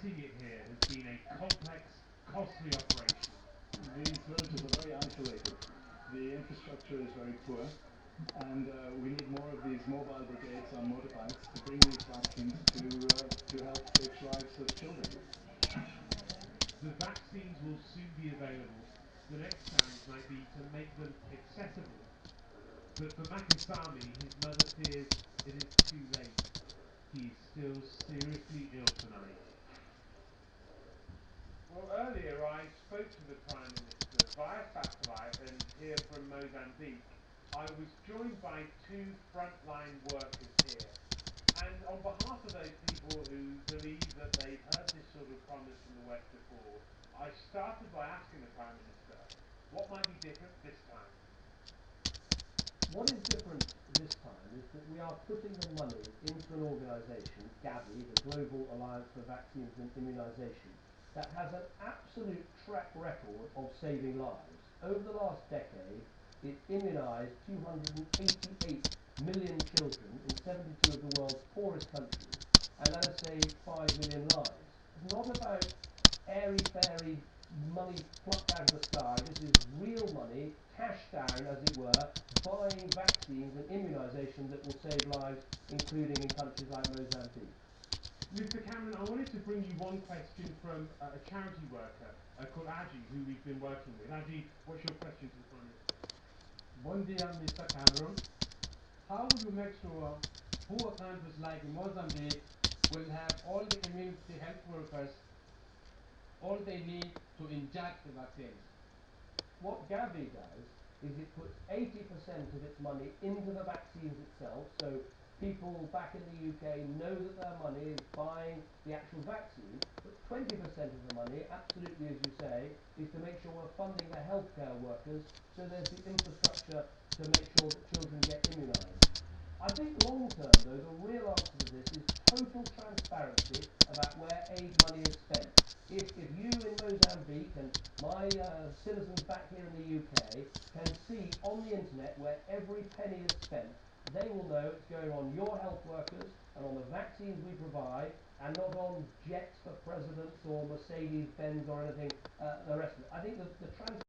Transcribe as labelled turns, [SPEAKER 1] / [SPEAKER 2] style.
[SPEAKER 1] getting it here has been a complex, costly operation.
[SPEAKER 2] These villages are very isolated. The infrastructure is very poor, and we need more of these mobile brigades on motorbikes to bring these vaccines to help save lives of children.
[SPEAKER 1] The vaccines will soon be available. The next challenge might be to make them accessible. But for Makasami, his mother fears it is too late. He is still seriously ill tonight. Well, earlier I spoke to the Prime Minister via satellite and here from Mozambique. I was joined by two frontline workers here. And on behalf of those people who believe that they've heard this sort of promise from the West before, I started by asking the Prime Minister what might be different this time.
[SPEAKER 3] What is different this time is that we are putting the money into an organisation, Gavi, the Global Alliance for Vaccines and Immunisation, that has an absolute track record of saving lives. Over the last decade, it immunised 288 million children in 72 of the world's poorest countries, and that has saved 5 million lives. It's not about airy-fairy money plucked out of the sky. This is real money, cash down as it were, buying vaccines and immunisation that will save lives, including in countries like Mozambique.
[SPEAKER 1] Mr. Cameron, I wanted to bring you one question from a charity worker called Aji, who we've been working with. Aji, what's your question to the Prime Minister?
[SPEAKER 4] Bon dia, Mr. Cameron. How will you make sure poor countries like Mozambique will have all the community health workers all they need to inject the vaccines?
[SPEAKER 3] What Gavi does is it puts 80% of its money into the vaccines itself, so people back in the UK know that their money is buying the actual vaccine, but 20% of the money, absolutely as you say, is to make sure we're funding the healthcare workers, so there's the infrastructure to make sure that children get immunised. I think long term though, the real answer to this is total transparency about where aid money is spent. If you in Mozambique and my citizens back here in the UK can see on the internet where every penny is spent, they will know it's going on your health workers and on the vaccines we provide, and not on jets for presidents or Mercedes-Benz or anything the rest of it. I think the transparency